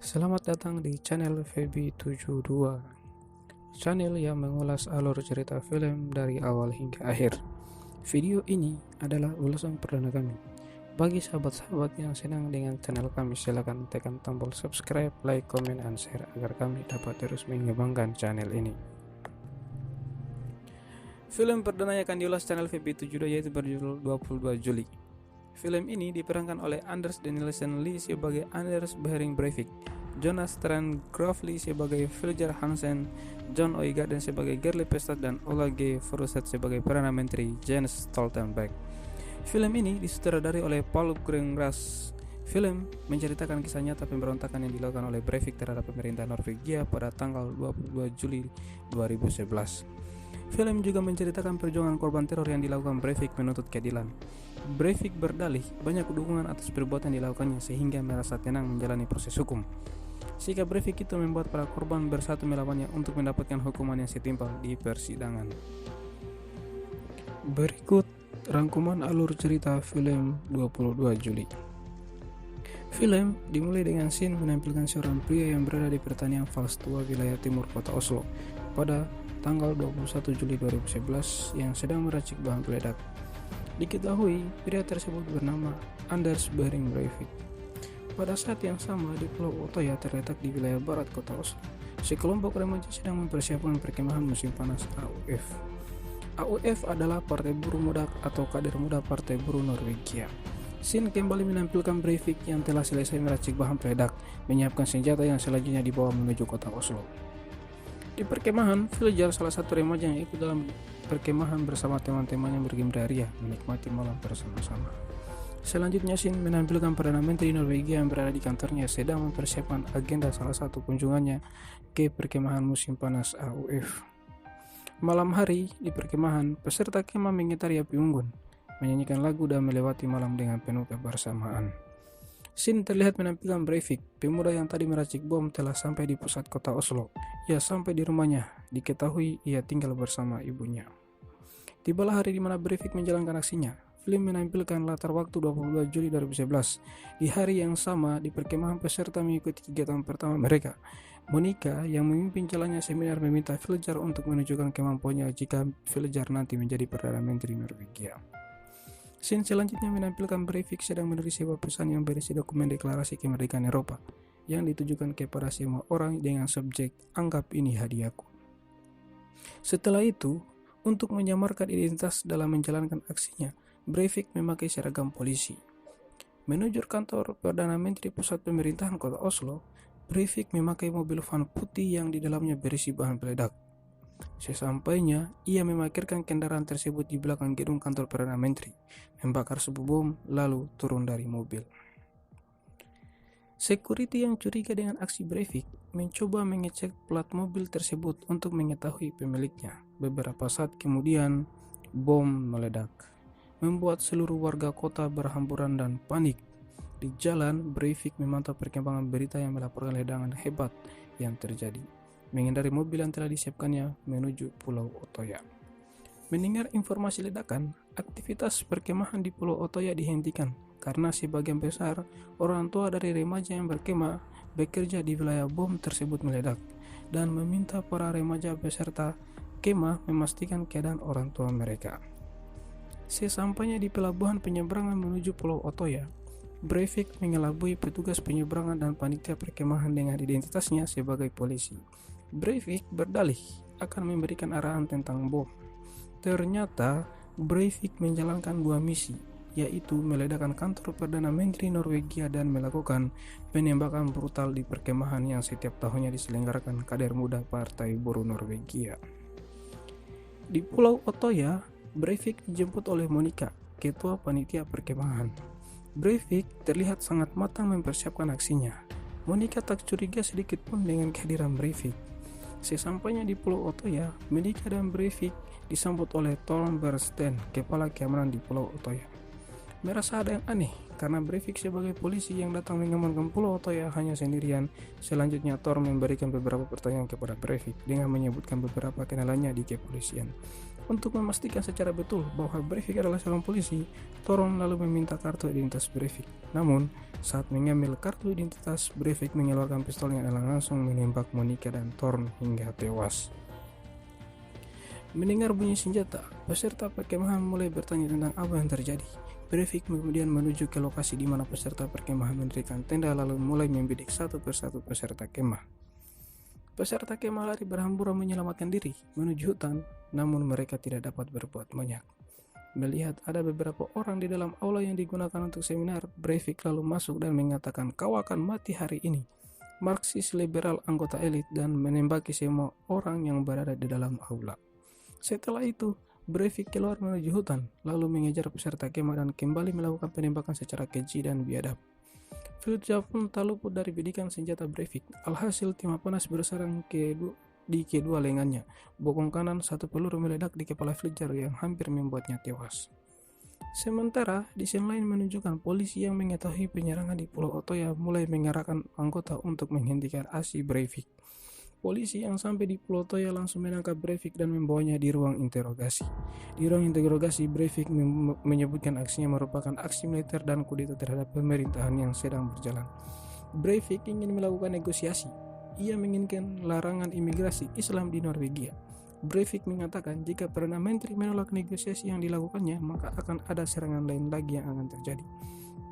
Selamat datang di channel Febi72, channel yang mengulas alur cerita film dari awal hingga akhir. Video ini adalah ulasan perdana kami. Bagi sahabat-sahabat yang senang dengan channel kami, silakan tekan tombol subscribe, like, comment, dan share agar kami dapat terus mengembangkan channel ini. Film perdana yang akan diulas channel Febi72 yaitu berjudul 22 Juli. Film ini diperankan oleh Anders Danielsen Lee sebagai Anders Behring Breivik, Jonas Strand Gravli sebagai Filjar Hansen, John Øygarden sebagai Gerle Pestat, dan Ola G. Forssell sebagai Perdana Menteri Jens Stoltenberg. Film ini disutradarai oleh Paul Greengrass. Film menceritakan kisah nyata pemberontakan yang dilakukan oleh Breivik terhadap pemerintah Norwegia pada tanggal 22 Juli 2011. Film juga menceritakan perjuangan korban teror yang dilakukan Breivik menuntut keadilan. Breivik berdalih banyak dukungan atas perbuatan dilakukannya sehingga merasa tenang menjalani proses hukum. Sikap Breivik itu membuat para korban bersatu melawannya untuk mendapatkan hukuman yang setimpal di persidangan. Berikut rangkuman alur cerita film 22 Juli. Film dimulai dengan scene menampilkan seorang pria yang berada di pertanian Falstua, wilayah timur kota Oslo, pada tanggal 21 Juli 2011 yang sedang meracik bahan peledak. Diketahui pria tersebut bernama Anders Behring Breivik. Pada saat yang sama di Pulau Utoya terletak di wilayah barat kota Oslo, sekelompok remaja sedang mempersiapkan perkemahan musim panas AUF. AUF adalah Partai Buruh Muda atau kader muda Partai Buruh Norwegia. Scene kembali menampilkan Breivik yang telah selesai meracik bahan peledak, menyiapkan senjata yang selanjutnya dibawa menuju kota Oslo. Di perkemahan, Filjar, salah satu remaja yang ikut dalam perkemahan bersama teman-temannya bergembira menikmati malam bersama-sama. Selanjutnya, scene menampilkan Perdana Menteri Norwegia yang berada di kantornya sedang mempersiapkan agenda salah satu kunjungannya ke perkemahan musim panas AUF. Malam hari di perkemahan, peserta kemah mengitari api unggun, menyanyikan lagu dan melewati malam dengan penuh kebersamaan. Scene terlihat menampilkan Breivik, pemuda yang tadi meracik bom, telah sampai di pusat kota Oslo. Ia sampai di rumahnya, diketahui ia tinggal bersama ibunya. Tibalah hari di mana Breivik menjalankan aksinya. Film menampilkan latar waktu 22 Juli 2011. Di hari yang sama, di perkemahan peserta mengikuti kegiatan pertama mereka. Monica yang memimpin jalannya seminar meminta Filjar untuk menunjukkan kemampuannya jika Filjar nanti menjadi Perdana Menteri Norwegia. Scene selanjutnya menampilkan Breivik sedang menulis sebuah pesan yang berisi dokumen deklarasi kemerdekaan Eropa yang ditujukan kepada semua orang dengan subjek "Anggap ini hadiahku". Setelah itu, untuk menyamarkan identitas dalam menjalankan aksinya, Breivik memakai seragam polisi. Menuju kantor Perdana Menteri Pusat Pemerintahan Kota Oslo, Breivik memakai mobil van putih yang di dalamnya berisi bahan peledak. Sesampainya, ia memarkirkan kendaraan tersebut di belakang gedung kantor Perdana Menteri, membakar sebuah bom, lalu turun dari mobil. Security yang curiga dengan aksi Breivik mencoba mengecek plat mobil tersebut untuk mengetahui pemiliknya. Beberapa saat kemudian, bom meledak, membuat seluruh warga kota berhamburan dan panik. Di jalan, Breivik memantau perkembangan berita yang melaporkan ledakan hebat yang terjadi. Menghindari mobil yang telah disiapkannya menuju Pulau Utoya. Mendengar informasi ledakan, aktivitas perkemahan di Pulau Utoya dihentikan karena sebagian besar orang tua dari remaja yang berkemah bekerja di wilayah bom tersebut meledak dan meminta para remaja beserta kemah memastikan keadaan orang tua mereka. Sesampainya di pelabuhan penyeberangan menuju Pulau Utoya, Breivik mengelabui petugas penyeberangan dan panitia perkemahan dengan identitasnya sebagai polisi. Breivik berdalih akan memberikan arahan tentang bom. Ternyata Breivik menjalankan dua misi, yaitu meledakkan kantor Perdana Menteri Norwegia dan melakukan penembakan brutal di perkemahan yang setiap tahunnya diselenggarakan kader muda Partai Buruh Norwegia. Di Pulau Utoya, Breivik dijemput oleh Monica, ketua panitia perkemahan. Breivik terlihat sangat matang mempersiapkan aksinya. Monica tak curiga sedikit pun dengan kehadiran Breivik. Sesampainya di Pulau Utoya, Monica dan Breivik disambut oleh Torben Bernsten, kepala keamanan di Pulau Utoya. Merasa ada yang aneh karena Breivik sebagai polisi yang datang mengamankan Pulau Utoya hanya sendirian. Selanjutnya Thor memberikan beberapa pertanyaan kepada Breivik dengan menyebutkan beberapa kenalannya di kepolisian. Untuk memastikan secara betul bahwa Breivik adalah seorang polisi, Toron lalu meminta kartu identitas Breivik. Namun, saat mengambil kartu identitas, Breivik mengeluarkan pistolnya dan langsung menembak Monica dan Toron hingga tewas. Mendengar bunyi senjata, peserta perkemahan mulai bertanya tentang apa yang terjadi. Breivik kemudian menuju ke lokasi di mana peserta perkemahan mendirikan tenda lalu mulai membidik satu persatu peserta kemah. Peserta kemah lari berhamburan menyelamatkan diri menuju hutan, namun mereka tidak dapat berbuat banyak. Melihat ada beberapa orang di dalam aula yang digunakan untuk seminar, Breivik lalu masuk dan mengatakan, "Kau akan mati hari ini." Marxis liberal anggota elit dan menembaki semua orang yang berada di dalam aula. Setelah itu, Breivik keluar menuju hutan, lalu mengejar peserta kemah dan kembali melakukan penembakan secara keji dan biadab. Flijar pun tak luput dari bidikan senjata Breivik. Alhasil timah panas bersarang di kedua lengannya. Bokong kanan satu peluru meledak di kepala Flijar yang hampir membuatnya tewas. Sementara di scene lain menunjukkan polisi yang mengetahui penyerangan di Pulau Otoya mulai mengerahkan anggota untuk menghentikan aksi Breivik. Polisi yang sampai di Pulau Otoya langsung menangkap Breivik dan membawanya di ruang interogasi. Di ruang interogasi, Breivik menyebutkan aksinya merupakan aksi militer dan kudeta terhadap pemerintahan yang sedang berjalan. Breivik ingin melakukan negosiasi. Ia menginginkan larangan imigrasi Islam di Norwegia. Breivik mengatakan jika Perdana Menteri menolak negosiasi yang dilakukannya, maka akan ada serangan lain lagi yang akan terjadi.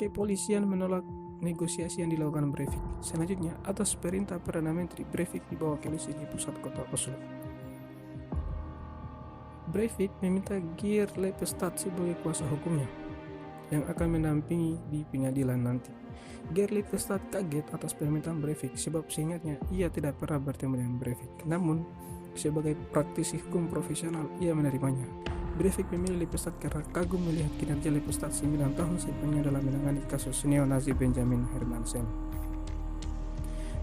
Kepolisian menolak negosiasi yang dilakukan Breivik. Selanjutnya, atas perintah Perdana Menteri, Breivik dibawa ke polisi di pusat kota Oslo. Breivik meminta Geir Lepestad sebagai kuasa hukumnya yang akan mendampingi di pengadilan nanti. Geir Lepestad kaget atas permintaan Breivik sebab seingatnya ia tidak pernah bertemu dengan Breivik. Namun, sebagai praktisi hukum profesional, ia menerimanya. Breivik memilih Lepestad karena kagum melihat kinerja Lepestad 9 tahun sebelumnya dalam menangani kasus neo-Nazi Benjamin Hermansen.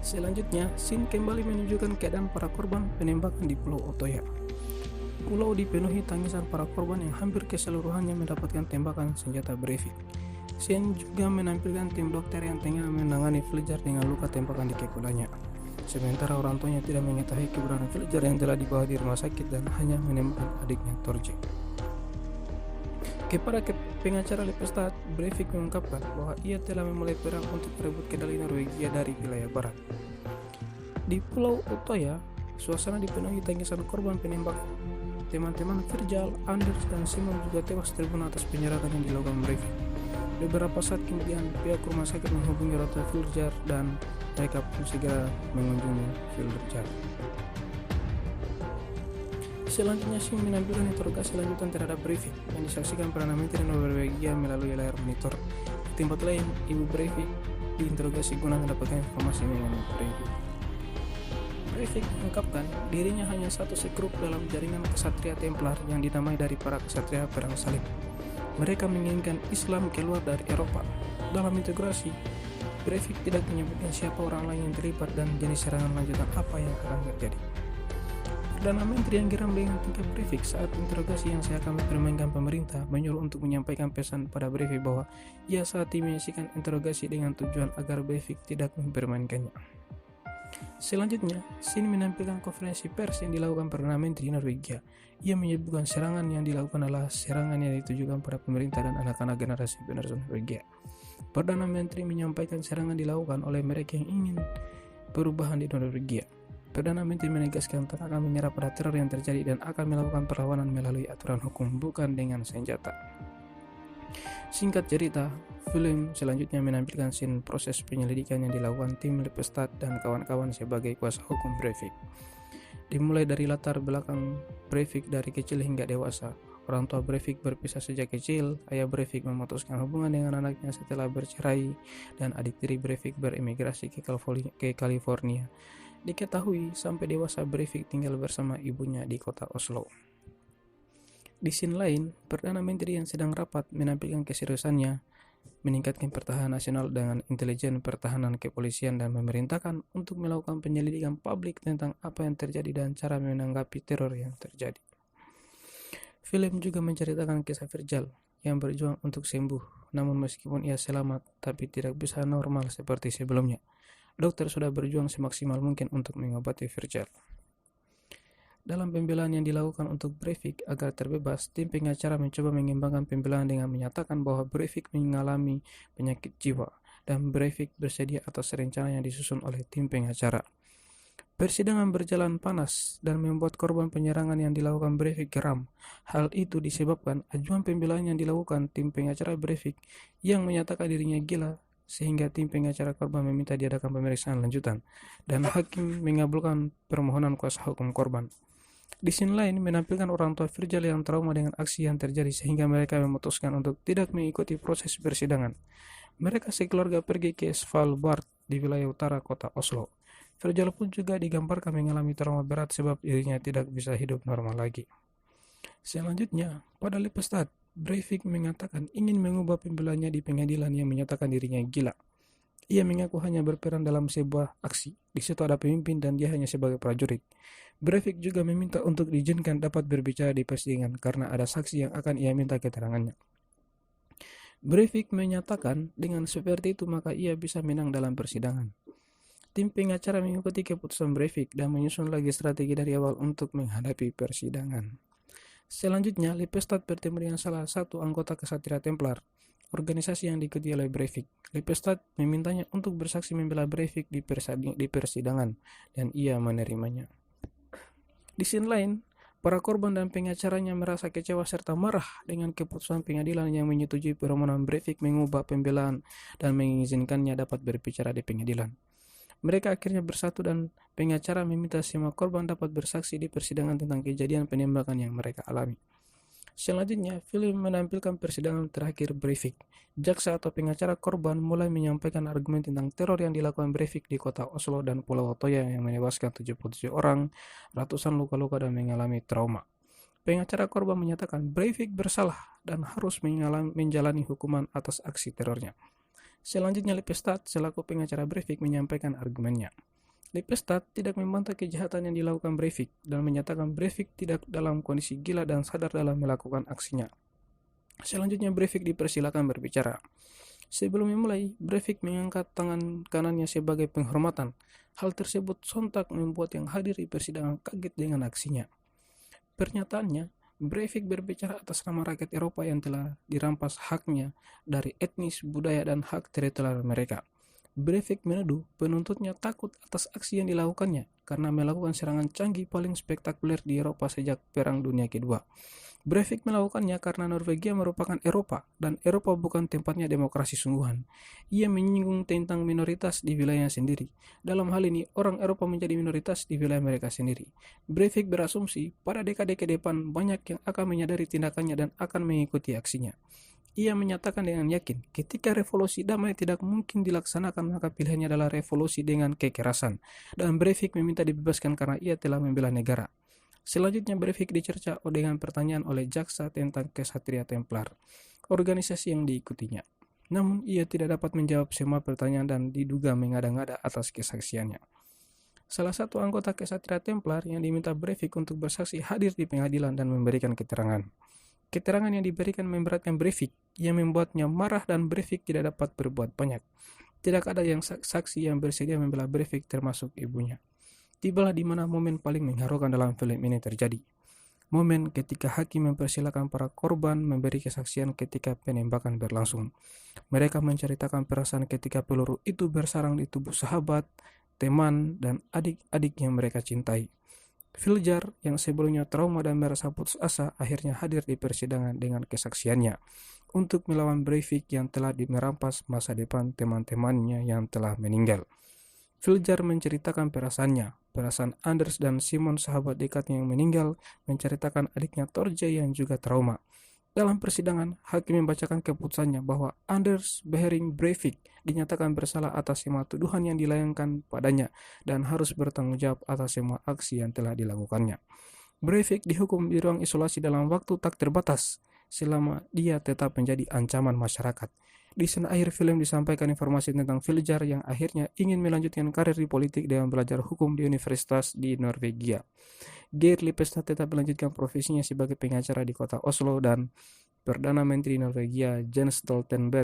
Selanjutnya, scene kembali menunjukkan keadaan para korban penembakan di Pulau Otoya. Pulau dipenuhi tangisan para korban yang hampir keseluruhannya mendapatkan tembakan senjata Breivik. Scene juga menampilkan tim dokter yang tengah menangani Flijar dengan luka tembakan di kepalanya. Sementara orang tuanya tidak mengetahui keberadaan Flijar yang telah dibawa di rumah sakit dan hanya menemukan adiknya Torje. Kepada pengacara Lepestad, Breivik mengungkapkan bahwa ia telah memulai perang untuk merebut kendali Norwegia dari wilayah barat. Di Pulau Otoya, suasana dipenuhi tangisan korban penembakan. Teman-teman Virjal, Anders, dan Simon juga tewas terbunuh atas penyerangan yang dilakukan Breivik. Beberapa saat kemudian, pihak rumah sakit menghubungi Ratu Flijar dan mereka pun segera mengunjungi Flijar. Selanjutnya, Singh menampilkan interogasi lanjutan terhadap Breivik yang disaksikan Perdana Menteri Norwegia melalui layar monitor. Di tempat lain, ibu Breivik diinterogasi guna mendapatkan informasi mengenai Breivik. Breivik mengungkapkan dirinya hanya satu sekrup dalam jaringan kesatria Templar yang dinamai dari para kesatria perang salib. Mereka menginginkan Islam keluar dari Eropa. Dalam integrasi, Breivik tidak menyebutkan siapa orang lain yang terlibat dan jenis serangan lanjutan apa yang akan terjadi. Perdana Menteri yang geram dengan tingkah Breivik saat interogasi yang seakan mempermainkan pemerintah menyuruh untuk menyampaikan pesan pada Breivik bahwa ia saat ini menyaksikan interogasi dengan tujuan agar Breivik tidak mempermainkannya. Selanjutnya, scene menampilkan konferensi pers yang dilakukan Perdana Menteri Norwegia. Ia menyebutkan serangan yang dilakukan adalah serangan yang ditujukan pada pemerintah dan anak-anak generasi penerus Norwegia. Perdana Menteri menyampaikan serangan dilakukan oleh mereka yang ingin perubahan di Norwegia. Perdana Menteri menegaskan tak akan menyerah pada teror yang terjadi dan akan melakukan perlawanan melalui aturan hukum, bukan dengan senjata. Singkat cerita, film selanjutnya menampilkan scene proses penyelidikan yang dilakukan tim Lepestad dan kawan-kawan sebagai kuasa hukum Breivik. Dimulai dari latar belakang Breivik dari kecil hingga dewasa. Orang tua Breivik berpisah sejak kecil, ayah Breivik memutuskan hubungan dengan anaknya setelah bercerai, dan adik tiri Breivik beremigrasi ke California. Diketahui sampai dewasa Breivik tinggal bersama ibunya di kota Oslo. Di scene lain, Perdana Menteri yang sedang rapat menampilkan keseriusannya meningkatkan pertahanan nasional dengan intelijen pertahanan kepolisian dan memerintahkan untuk melakukan penyelidikan publik tentang apa yang terjadi dan cara menanggapi teror yang terjadi. Film juga menceritakan kisah Virjal yang berjuang untuk sembuh, namun meskipun ia selamat tapi tidak bisa normal seperti sebelumnya. Dokter sudah berjuang semaksimal mungkin untuk mengobati Virjal. Dalam pembelaan yang dilakukan untuk Breivik agar terbebas, tim pengacara mencoba mengimbangkan pembelaan dengan menyatakan bahwa Breivik mengalami penyakit jiwa dan Breivik bersedia atas rencana yang disusun oleh tim pengacara. Persidangan berjalan panas dan membuat korban penyerangan yang dilakukan Breivik geram. Hal itu disebabkan ajuan pembelaan yang dilakukan tim pengacara Breivik yang menyatakan dirinya gila, sehingga tim pengacara korban meminta diadakan pemeriksaan lanjutan dan hakim mengabulkan permohonan kuasa hukum korban. Di sini lain, menampilkan orang tua Virgil yang trauma dengan aksi yang terjadi sehingga mereka memutuskan untuk tidak mengikuti proses persidangan. Mereka sekeluarga pergi ke Svalbard di wilayah utara kota Oslo. Virgil pun juga digambarkan mengalami trauma berat sebab dirinya tidak bisa hidup normal lagi. Selanjutnya, pada Lepestad, Breivik mengatakan ingin mengubah pembelaannya di pengadilan yang menyatakan dirinya gila. Ia mengaku hanya berperan dalam sebuah aksi. Di situ ada pemimpin dan dia hanya sebagai prajurit. Breivik juga meminta untuk diizinkan dapat berbicara di persidangan karena ada saksi yang akan ia minta keterangannya. Breivik menyatakan dengan seperti itu maka ia bisa menang dalam persidangan. Tim pengacara mengikuti keputusan Breivik dan menyusun lagi strategi dari awal untuk menghadapi persidangan. Selanjutnya, Lepestad bertemu dengan salah satu anggota Kesatria Templar, organisasi yang diikuti oleh Breivik. Lepestad memintanya untuk bersaksi membela Breivik di persidangan dan ia menerimanya. Di sisi lain, para korban dan pengacaranya merasa kecewa serta marah dengan keputusan pengadilan yang menyetujui permohonan Breivik mengubah pembelaan dan mengizinkannya dapat berbicara di pengadilan. Mereka akhirnya bersatu dan pengacara meminta semua korban dapat bersaksi di persidangan tentang kejadian penembakan yang mereka alami. Selanjutnya, film menampilkan persidangan terakhir Breivik. Jaksa atau pengacara korban mulai menyampaikan argumen tentang teror yang dilakukan Breivik di kota Oslo dan Pulau Otoya yang menewaskan 77 orang, ratusan luka-luka dan mengalami trauma. Pengacara korban menyatakan Breivik bersalah dan harus menjalani hukuman atas aksi terornya. Selanjutnya, Lepestad selaku pengacara Breivik menyampaikan argumennya. Lepestad tidak membantah kejahatan yang dilakukan Breivik dan menyatakan Breivik tidak dalam kondisi gila dan sadar dalam melakukan aksinya. Selanjutnya, Breivik dipersilakan berbicara. Sebelum memulai, Breivik mengangkat tangan kanannya sebagai penghormatan. Hal tersebut sontak membuat yang hadir di persidangan kaget dengan aksinya. Pernyataannya, Breivik berbicara atas nama rakyat Eropa yang telah dirampas haknya dari etnis, budaya, dan hak teritorial mereka. Breivik menuduh penuntutnya takut atas aksi yang dilakukannya karena melakukan serangan canggih paling spektakuler di Eropa sejak Perang Dunia Kedua. Breivik melakukannya karena Norwegia merupakan Eropa dan Eropa bukan tempatnya demokrasi sungguhan. Ia menyinggung tentang minoritas di wilayah sendiri. Dalam hal ini, orang Eropa menjadi minoritas di wilayah mereka sendiri. Breivik berasumsi pada dekade ke depan banyak yang akan menyadari tindakannya dan akan mengikuti aksinya. Ia menyatakan dengan yakin, ketika revolusi damai tidak mungkin dilaksanakan maka pilihannya adalah revolusi dengan kekerasan. Dan Breivik meminta dibebaskan karena ia telah membela negara. Selanjutnya Breivik dicerca dengan pertanyaan oleh jaksa tentang Kesatria Templar, organisasi yang diikutinya. Namun ia tidak dapat menjawab semua pertanyaan dan diduga mengada-ngada atas kesaksiannya. Salah satu anggota Kesatria Templar yang diminta Breivik untuk bersaksi hadir di pengadilan dan memberikan keterangan. Keterangan yang diberikan memberatkan Breivik, yang membuatnya marah dan Breivik tidak dapat berbuat banyak. Tidak ada yang saksi yang bersedia membela Breivik termasuk ibunya. Tibalah di mana momen paling mengharukan dalam film ini terjadi. Momen ketika hakim mempersilakan para korban memberi kesaksian ketika penembakan berlangsung. Mereka menceritakan perasaan ketika peluru itu bersarang di tubuh sahabat, teman, dan adik-adik yang mereka cintai. Filjar yang sebelumnya trauma dan merasa putus asa akhirnya hadir di persidangan dengan kesaksiannya untuk melawan Breivik yang telah merampas masa depan teman-temannya yang telah meninggal. Filjar menceritakan perasaan Anders dan Simon sahabat dekatnya yang meninggal, menceritakan adiknya Torje yang juga trauma. Dalam persidangan, hakim membacakan keputusannya bahwa Anders Behring Breivik dinyatakan bersalah atas semua tuduhan yang dilayangkan padanya dan harus bertanggung jawab atas semua aksi yang telah dilakukannya. Breivik dihukum di ruang isolasi dalam waktu tak terbatas selama dia tetap menjadi ancaman masyarakat. Di sana akhir film disampaikan informasi tentang Filjar yang akhirnya ingin melanjutkan karir di politik dengan belajar hukum di universitas di Norwegia. Geir Lepestad tetap melanjutkan profesinya sebagai pengacara di kota Oslo dan Perdana Menteri Norwegia Jens Stoltenberg